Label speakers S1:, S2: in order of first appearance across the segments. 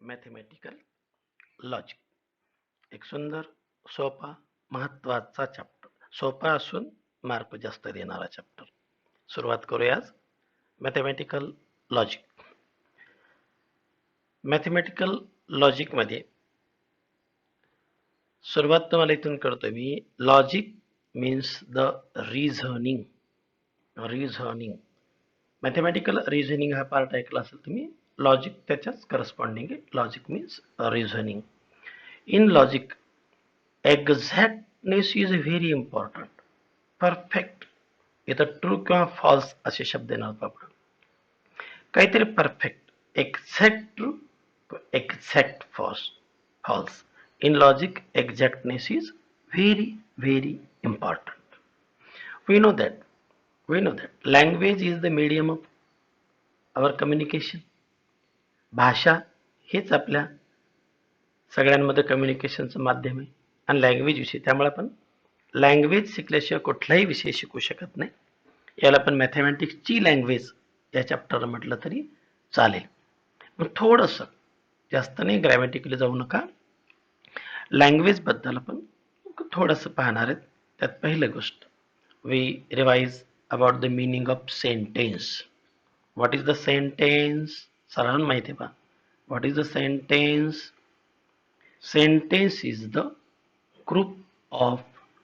S1: Mathematical logic. एक सुंदर, सोपा, महत्वाचा चॅप्टर. सोपा असून मार्क जास्त देणारा चॅप्टर. सुरुवात करूया आज मॅथेमॅटिकल लॉजिक. मॅथेमॅटिकल लॉजिकमध्ये सुरुवात तुम्हाला इथून करतोय मी. Logic means the reasoning. Mathematical reasoning हा पार्ट ऐकला असेल तुम्ही. लॉजिक त्याच्याच करस्पॉन्डिंग आहे. Logic means reasoning. In logic, exactness is very important. Perfect इथं ट्रू किंवा फॉल्स असे शब्द येणार बाबा. काहीतरी perfect, exact true, exact false. In logic, exactness is very important. We know that. Language is the medium of our communication. भाषा हेच आपल्या सगळ्यांमध्ये कम्युनिकेशनचं माध्यम आहे आणि लँग्वेज विषय. त्यामुळे आपण लँग्वेज शिकल्याशिवाय कुठलाही विषय शिकू शकत नाही. याला पण मॅथेमॅटिक्सची लँग्वेज या चॅप्टरला म्हटलं तरी चालेल. मग थोडंसं जास्त नाही, ग्रॅमॅटिकली जाऊ नका. लँग्वेजबद्दल आपण थोडंसं पाहणार आहेत. त्यात पहिली गोष्ट, we revise about the meaning of sentence. What is the sentence? सर्वांना माहिती आहे पहा. What is the sentence? Sentence is the group of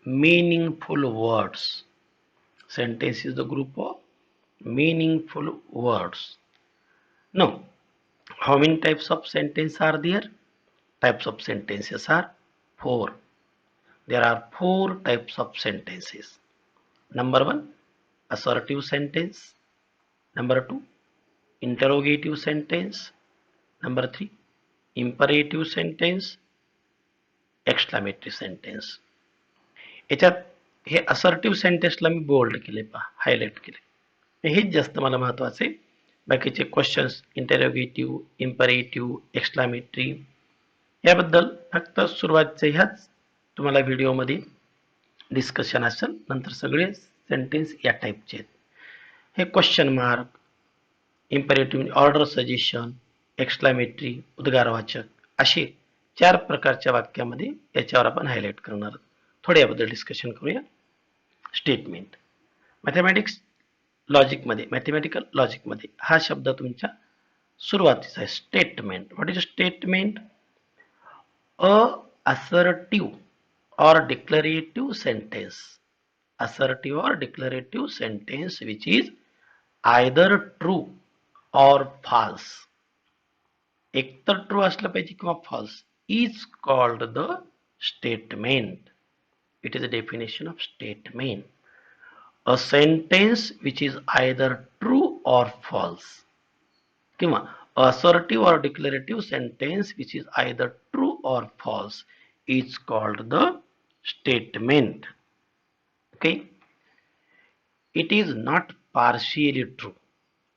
S1: meaningful words. Sentence is the group of meaningful words. Now, how many types of sentences are there? Types of sentences are 4. There are 4 types of sentences. Number 1, assertive sentence. Number 2, interrogative sentence. Number 3, imperative sentence. Exclamatory sentence. याच्यात हे assertive सेंटेन्सला मी bold केले पहा, highlight केले. हेच जास्त मला महत्वाचे. बाकीचे क्वेश्चन्स इंटरोगेटिव्ह, इम्परेटिव्ह, एक्सक्लामेटरी याबद्दल फक्त सुरुवातचे ह्याच तुम्हाला व्हिडिओमध्ये डिस्कशन असेल. नंतर सगळे सेंटेन्स या टाईपचे आहेत. हे question mark, imperative order suggestion, exclamatory उद्गारवाचक असे 4 प्रकारच्या वाक्यामध्ये याच्यावर आपण हायलाइट करणार आहोत. थोडे याबद्दल डिस्कशन करूया. स्टेटमेंट. मॅथेमॅटिकल लॉजिकमध्ये हा शब्द तुमच्या सुरुवातीचा आहे. Statement. What is statement? A assertive or declarative sentence. Assertive or declarative sentence which is either true or false. एकतर ट्रू असलं पाहिजे किंवा false, is called the statement. It is a definition of statement. A sentence which is either true or false. किंवा assertive or declarative sentence which is either true or false is called the statement. Okay. It is not partially true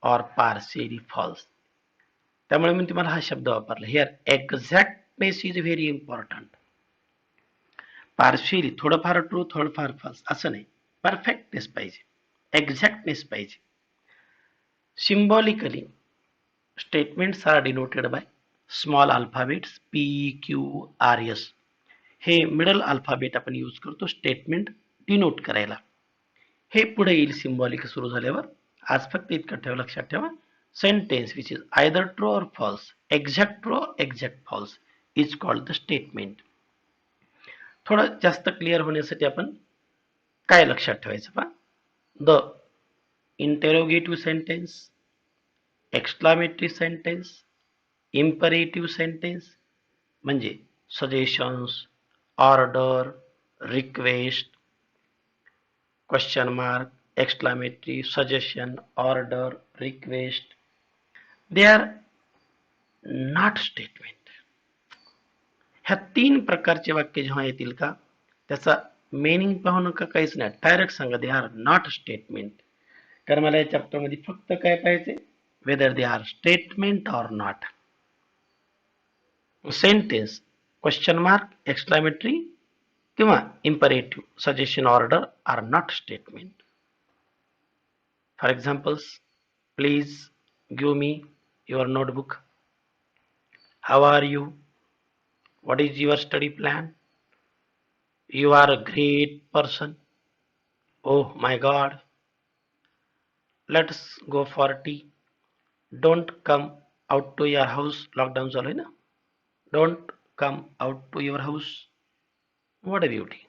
S1: or partially false. त्यामुळे मी तुम्हाला हा शब्द वापरला. Here exactness is very important. Partially थोडंफार true थोडंफार false असं नाही. Perfectness पाहिजे, एक्झॅक्टनेस पाहिजे. Symbolically statements are denoted by small alphabets PQRS. हे मिडल अल्फाबेट आपण यूज करतो स्टेटमेंट डिनोट करायला. हे पुढे येईल सिम्बॉलिक सुरू झाल्यावर. आज फक्त इतकं ठेवा, लक्षात ठेवा. Sentence which is either true or false, exact true or exact false is called the statement. थोडं जास्त क्लिअर होण्यासाठी आपण काय लक्षात ठेवायचं पहा. The interrogative sentence, exclamatory sentence, imperative sentence म्हणजे suggestions, order, request, question mark, exclamatory, suggestion, order, request, they are not statement. ह्या 3 प्रकारचे वाक्य जेव्हा येतील का त्याचा मीनिंग पाहू नका, काहीच नाही, डायरेक्ट सांगा दे आर नॉट स्टेटमेंट. कारण मला या चॅप्टर मध्ये फक्त काय पाहिजे, whether they are statement or not. Sentence, question mark, exclamatory किंवा imperative, suggestion, order are not statement. For examples, please give me your notebook. How are you? What is your study plan? You are a great person. Oh my God. Let's go for tea. Don't come out to your house. Lockdown चालू आहे ना. Don't come out to your house. What a beauty.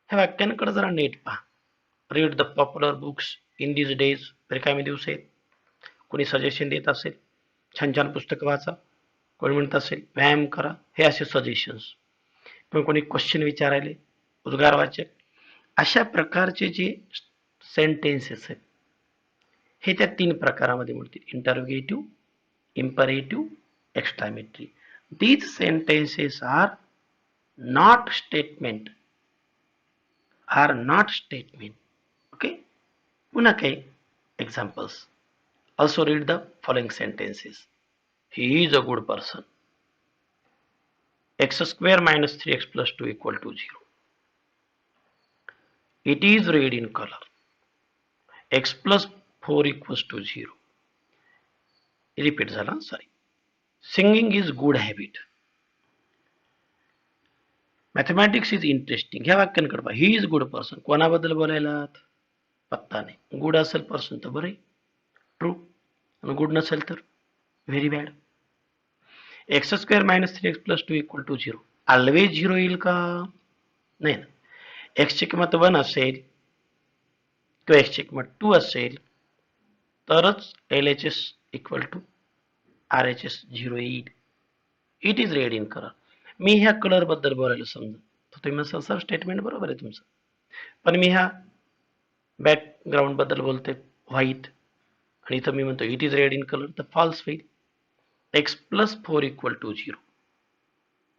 S1: ह्या वाक्यांकडे जरा नीट पहा. Read the popular books in these days. रिकामे दिवस आहेत. कोणी सजेशन देत असेल, छान छान पुस्तकं वाचा. कोणी म्हणत असेल व्यायाम करा. हे असे सजेशन्स. किंवा कोणी क्वेश्चन विचारायले, उद्गारवाचक, अशा प्रकारचे जे सेंटेन्सेस आहेत हे त्या तीन प्रकारामध्ये मोडतील. Interrogative, imperative, exclamatory. These sentences are not statement. Okay. पुन्हा काही examples. Also read the following sentences. He is a good person. X square minus 3x plus 2 equal to 0. It is red in color. X plus 4 equals to 0. Repeat झाला. Sorry. Singing is good habit. Mathematics is interesting. ह्या वाक्यांकडे पहा. He is good person. कोणाबद्दल बोलायलात? पत्ता नाही. Good असेल person तर बरं. True. आणि good नसेल तर very bad. X square minus 3x plus 2 equal to 0. Always 0 येईल का? नाही ना. एक्सची किंमत 1 असेल किंवा एक्सची किंमत 2 असेल तरच LHS इक्वल टू RHS 0 येईल. It is red in colour. मी ह्या कलर बद्दल बोलायला समजा तर तुम्ही म्हणसाल सर स्टेटमेंट बरोबर आहे तुमचं, पण मी ह्या बॅकग्राऊंड बद्दल बोलते व्हाईट आणि इथं मी म्हणतो it is red in colour तर फॉल्स होईल. X plus 4 equal to 0.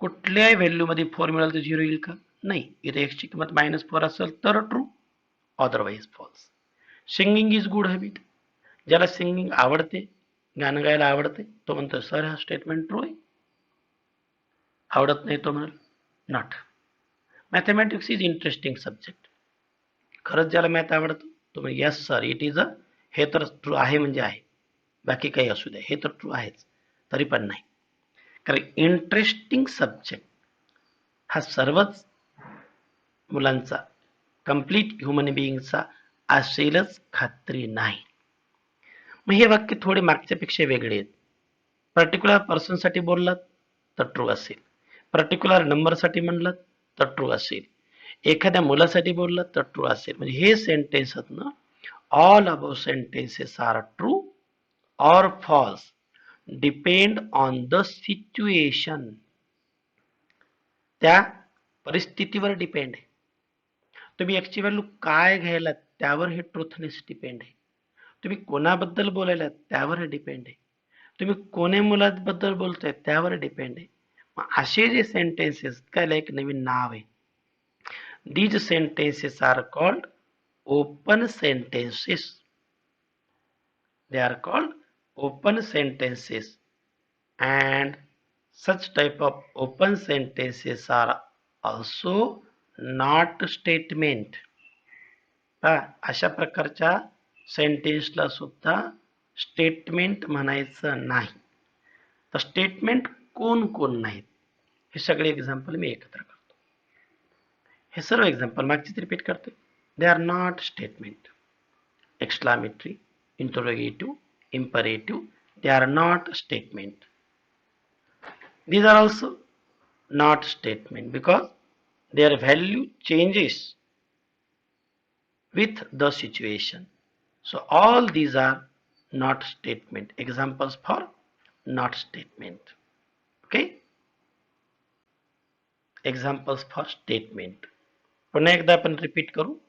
S1: कुठल्याही व्हॅल्यू मध्ये 4 मिळालं तर 0 येईल का? नाही. इथे एक्सची किंमत -4 असेल तर true, otherwise false. Singing is good habit. ज्याला सिंगिंग आवडते, गाणं गायला आवडते, तो म्हणतो सर हा स्टेटमेंट ट्रू आहे. आवडत नाही तो म्हणाल not. Mathematics is interesting subject. खरंच ज्याला मॅथ आवडतं तो म्हणजे यस सर इट इज अ. हे तर ट्रू आहे म्हणजे आहे, बाकी काही असू द्या, हे तर ट्रू आहेच, तरी पण नाही. कारण इंटरेस्टिंग सब्जेक्ट हा सर्वच मुलांचा, कंप्लीट ह्युमन बिईंगचा असेलच खात्री नाही. मग हे वाक्य थोडे मागच्यापेक्षा वेगळे आहेत. पर्टिक्युलर पर्सनसाठी बोललात तर ट्रू असेल, पर्टिक्युलर नंबरसाठी म्हणलात तर ट्रू असेल, एखाद्या मुलासाठी बोललात तर ट्रू असेल. म्हणजे हे सेंटेन्स आहेत ना, all about sentences are true और false depend on the situation. त्या परिस्थितीवर डिपेंड आहे. तुम्ही एक्सची व्हॅल्यू काय घ्यायला त्यावर हे ट्रूथनेस डिपेंड आहे. तुम्ही कोणाबद्दल बोलायला त्यावर डिपेंड आहे. तुम्ही कोण्या मुलाबद्दल बोलताय त्यावर डिपेंड आहे. मग असे जे सेंटेन्सेस, त्याला एक नवीन नाव आहे. These sentences are called open sentences. They are called open sentences and such type of open sentences are also not statement. अशा प्रकारच्या सेंटेन्सला सुद्धा स्टेटमेंट म्हणायचं नाही. तर स्टेटमेंट कोण कोण नाहीत हे सगळे एक्झाम्पल मी एकत्र करतो. हे सर्व एक्झाम्पल मागचीच रिपीट करतो. They are not statement. Exclamatory, interrogative, imperative, they are not statement. These are also not statement because their value changes with the situation. So all these are not statement. Examples for not statement. Okay. Examples for statement. पुन्हा एकदा आपण repeat करू.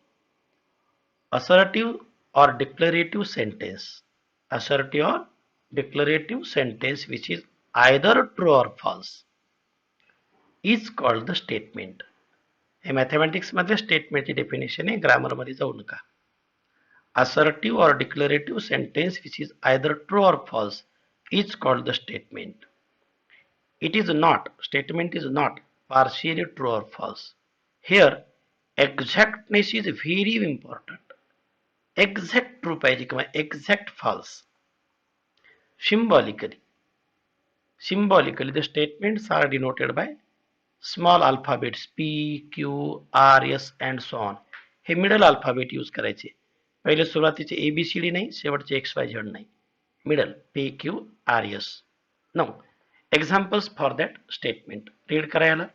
S1: Assertive or declarative sentence. Assertive or declarative sentence which is either true or false is called the statement. हे mathematics मध्ये स्टेटमेंटची definition आहे, grammar मध्ये जाऊ नका. Assertive or declarative sentence which is either true or false is called the statement. It is not, statement is not partially true or false. Here exactness is very important. Exact true पाहिजे किंवा exact false. Symbolically Symbolically, the statements are denoted by small alphabets P, Q, R, S and so on. हे middle alphabet use करायचे. पहिले सुरुवातीचे ABCD नाही, शेवटचे XYZ नाही. Middle P, Q, R, S. Now, examples for that statement. Read करायला.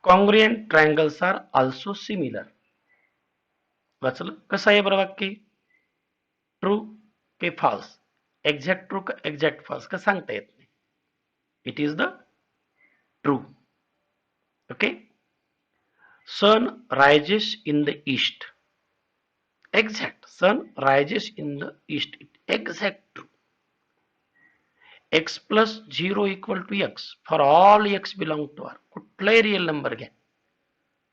S1: Congruent triangles are also similar. वाचलं कसं आहे बरं वाक्य? ट्रू की फॉल्स? एक्झॅक्ट ट्रू का एक्झॅक्ट फॉल्स का सांगता येत नाही. It is the true. Okay. Sun rises in the east. Exact. Sun rises in the east. Exact true. x plus 0 equal to x for all x belong to r. कुठलाही real number घ्या.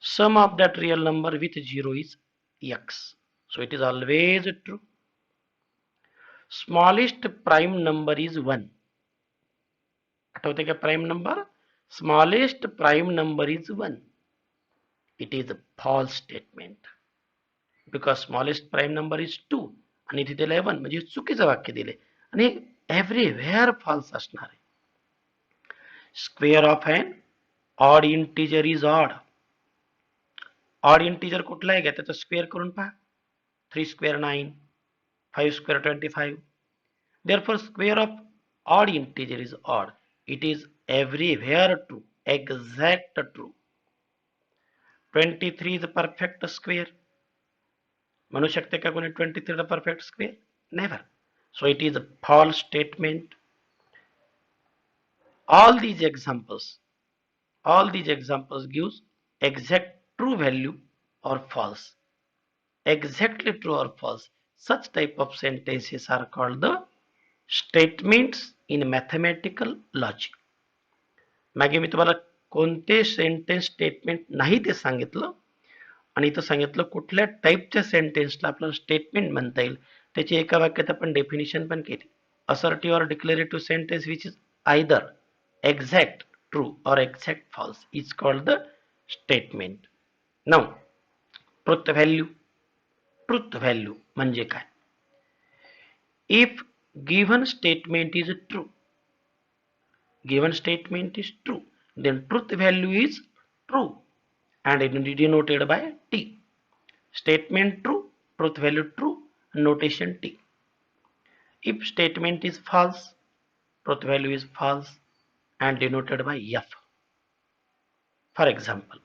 S1: Sum of that real number with 0 is x. So it is always true. Smallest prime number is 1. आठवते का prime number? Smallest prime number is 1. It is a false statement. Because smallest prime number is 2. आणि इथे दिलंय 1 म्हणजे चुकीचं वाक्य दिले. आणि एव्हरीवेअर फॉल्स असणार आहे. Square of an odd integer is odd. Odd integer कुठला आहे घ्या त्याचा स्क्वेअर करून पहा. 3 square 9, 5 square 25. Therefore, square of odd integer is odd. It is everywhere true, exact true. 23 is a perfect square. म्हणू शकते का कोणी 23 is a perfect square? Never. So it is a false statement. All these examples gives exact true value or false. Exactly true or false. Such type of sentences are called the statements in mathematical logic. मागे मी तुम्हाला कोणते sentence statement नाही ते सांगितलं आणि इथं सांगितलं कुठल्या टाईपच्या सेंटेन्सला आपल्याला स्टेटमेंट म्हणता येईल. त्याची एका वाक्यात आपण डेफिनेशन पण केली. असर्टिव्ह और declarative sentence which is either exact true और exact false is called the statement. Now truth value. Truth value म्हणजे काय? If given statement is true, given statement is true, then truth value is true and it is denoted by T. Statement true, truth value true, notation T. If statement is false, truth value is false and denoted by F. For example,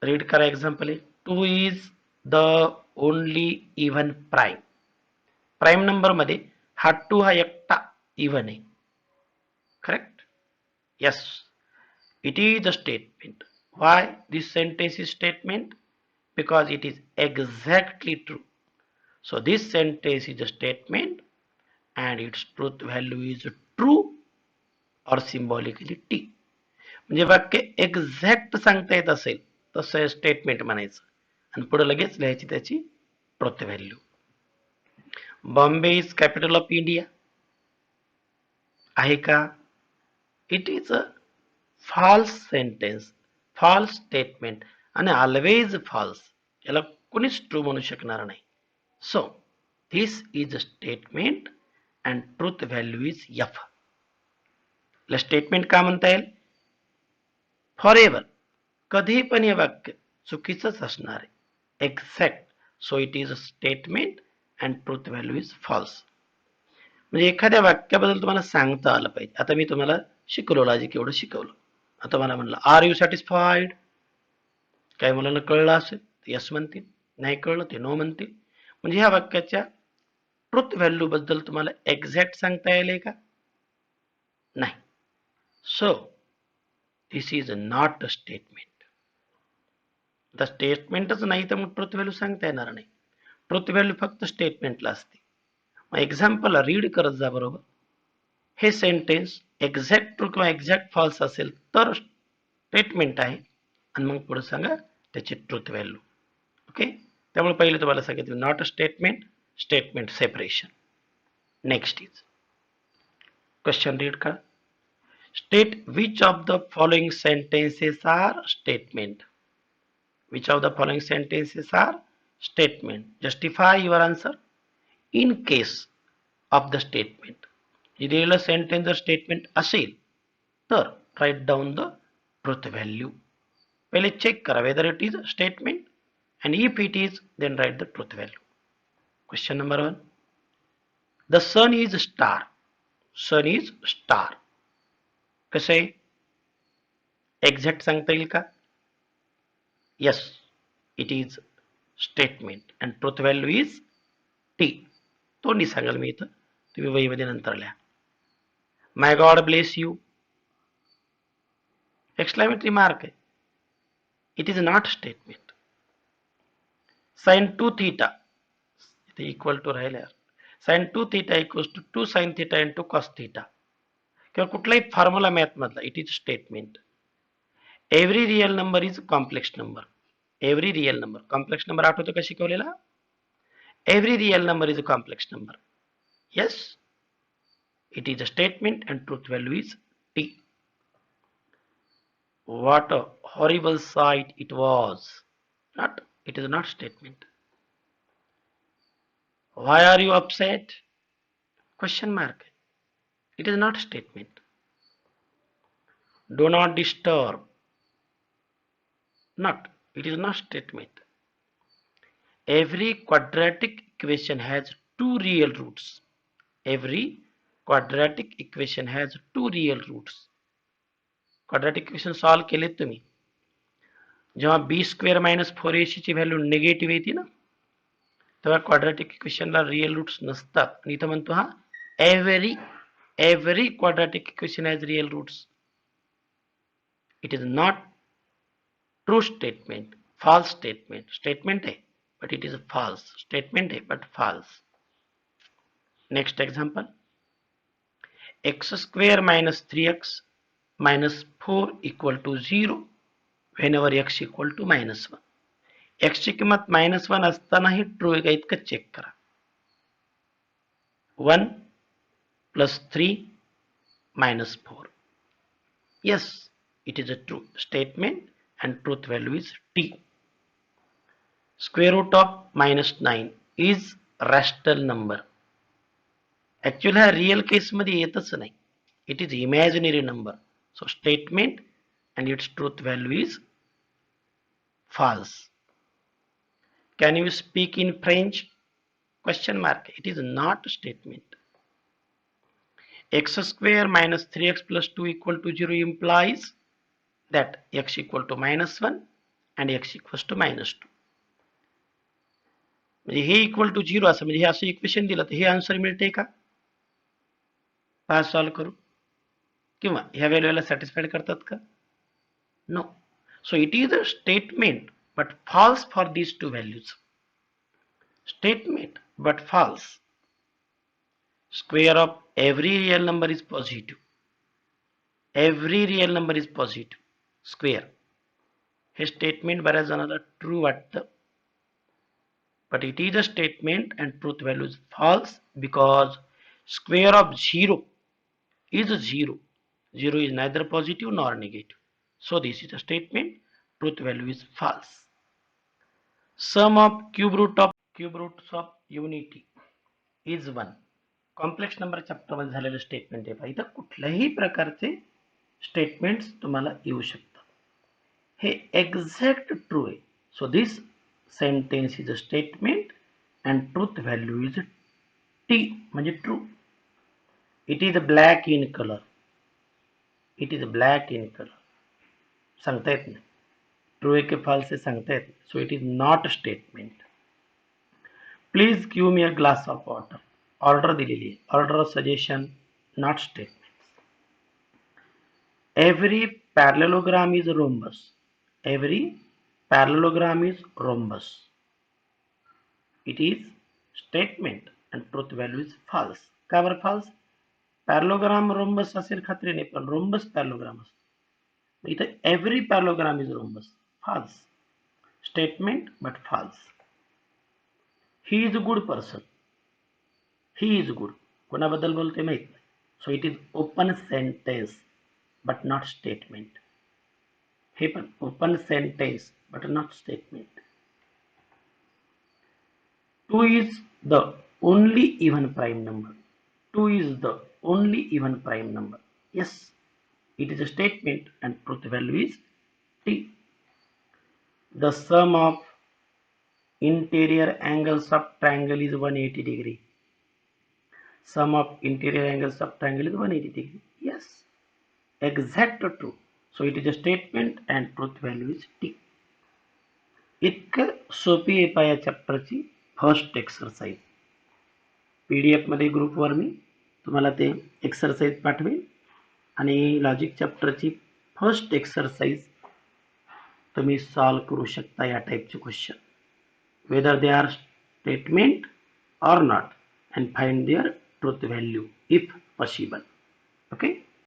S1: read करा example. 2 is the only even prime. Prime number मध्ये हा 2 हा एकटा even आहे. Correct? Yes, it is a statement. Why this sentence is statement? Because it is exactly true. So this sentence is a statement and its truth value is true or symbolically T. म्हणजे वाक्य exact सांगता येत असेल तसं statement म्हणायचं आणि पुढे लगेच लिहायची त्याची truth value. Bombay is capital of India आहे का? It is a false sentence, false statement आणि always false. याला कोणीच ट्रू म्हणू शकणार नाही. So this is a statement and truth value is F. याला स्टेटमेंट का म्हणता येईल? फॉरएव्हर. कधी पण हे वाक्य चुकीचंच असणार आहे. Exact. So it is a statement and truth value is false. म्हणजे एखाद्या वाक्याबद्दल तुम्हाला सांगता आलं पाहिजे. आता मी तुम्हाला शिकवलं, लॉजिक एवढं शिकवलं. आता मला म्हणलं आर यू सॅटिस्फाईड. काही मुलांना कळलं असेल यस म्हणतील, नाही कळलं ते नो म्हणतील. म्हणजे ह्या वाक्याच्या ट्रुथ व्हॅल्यू बद्दल तुम्हाला एक्झॅक्ट सांगता येईल का? नाही. So this is not a statement. The स्टेटमेंटच नाही तर मग ट्रुथ व्हॅल्यू सांगता येणार नाही. ट्रुथ व्हॅल्यू फक्त स्टेटमेंटला असते. मग एक्झाम्पल रीड करत जा बरोबर. हे सेंटेन्स एक्झॅक्ट ट्रू किंवा एक्झॅक्ट फॉल्स असेल तर स्टेटमेंट आहे आणि मग पुढे सांगा त्याची ट्रुथ व्हॅल्यू. ओके. त्यामुळे पहिले तुम्हाला सांगितलं not a statement, statement separation. Next is question read करा. State which of the following sentences are statement. Which of the following sentences are statement. Justify your answer. In case of the statement. दिलेलं sentence जर statement असेल तर write down the truth value. पहिले check करा whether it is statement, and if it is, then write the truth value. Question number 1. The sun is star. Sun is star. कसं आहे? Exact सांगता येईल का? Yes, it is statement and truth value is T. तोंडी सांगाल मी इथं, तुम्ही वहीमध्ये नंतर लिहा. My God bless you. Exclamatory mark आहे. It is not statement. Sin 2 theta इथे इक्वल टू राहिल्या. sin 2 theta equals to 2 sin theta into cos theta. किंवा कुठलाही फॉर्म्युला मॅथ मधला, it is statement. Every real number is complex number. Every real number, complex number आठवतो का शिकवलेला? Every real number is a complex number. Yes, it is a statement and truth value is T. What a horrible sight it was. Not, it is not statement. Why are you upset? Question mark. It is not statement. Do not disturb. Not, it is not statement. Every quadratic equation has two real roots. Every quadratic equation has two real roots. Quadratic equation solve केलेत तुम्ही, जेव्हा बी square minus 4ac ची value negative येते ना, तेव्हा quadratic इक्वेशनला real roots नसतात. आणि इथं म्हणतो हा every quadratic equation has real roots. It is not true statement, false statement. Statement आहे but it is false. Statement आहे but false. Next example. X square minus 3x minus 4 equal to 0 whenever x equal to minus 1. x ची किंमत -1 असतानाही true आहे का इतकं check करा. 1 plus 3 minus 4. Yes, it is a true statement and truth value is T. Square root of -9 is rational number. Actually हा real केस मध्ये येतच नाही. It is imaginary number. So statement and its truth value is false. Can you speak in French? Question mark. It is not a statement. X square minus 3x plus 2 equal to 0 implies that x equal to -1 and x equals to -2. म्हणजे हे equal to 0 असं, म्हणजे हे असं equation दिलं तर हे answer मिळते का? पहा सॉल्व करू. किंवा ह्या व्हॅल्यूला सॅटिस्फाईड करतात का? No. So it is a statement but false for these two values. Statement but false. Square of every real number is positive. Every real number is positive. Square. हे statement बऱ्याच जणांना true वाटतं, but it is a statement and truth value is false because square of 0 is 0. 0 is neither positive nor negative. So this is a statement. Truth value is false. Sum of cube roots of unity is 1. Complex number chapter मध्ये झालेलं statement आहे. इथं कुठल्याही प्रकारचे statements तुम्हाला येऊ शकतात. हे एक्झॅक्ट ट्रू आहे. So this sentence is a statement and truth value is T म्हणजे true. It is black in colour. It is black in colour सांगता येत नाही. ट्रू आहे की फॉल्स आहे सांगता येत नाही. So it is not a statement. Please give me a glass of water. Order दिलेली आहे. Order of suggestion, not statement. Every parallelogram is rhombus. Every parallelogram is rhombus. It is statement and truth value is false. का बरं false? Parallelogram rhombus असेल खात्रीने, पण rhombus parallelogram असतो. इथं every parallelogram is rhombus. False. Statement but false. He is a good person. He is good. कोणाबद्दल बोलते माहित नाही. So it is open sentence but not statement. हे पण open sentence but not statement. 2 is the only even prime number. 2 is the only even prime number. Yes, It is a statement and truth value is T. The sum of interior angles of triangle is 180 degree. Sum of interior angles of triangle is 180 degree. Yes, exact true. So it is a statement and truth value is T. इतकं सोपी आहे पहा या चॅप्टरची first exercise. PDF मध्ये ग्रुपवर मी तुम्हाला ते exercise पाठवेल आणि लॉजिक चॅप्टरची फर्स्ट एक्सरसाइज तुम्ही सॉल्व करू शकता या टाईपचे question, whether they are statement or not, and find their truth value if possible. Okay.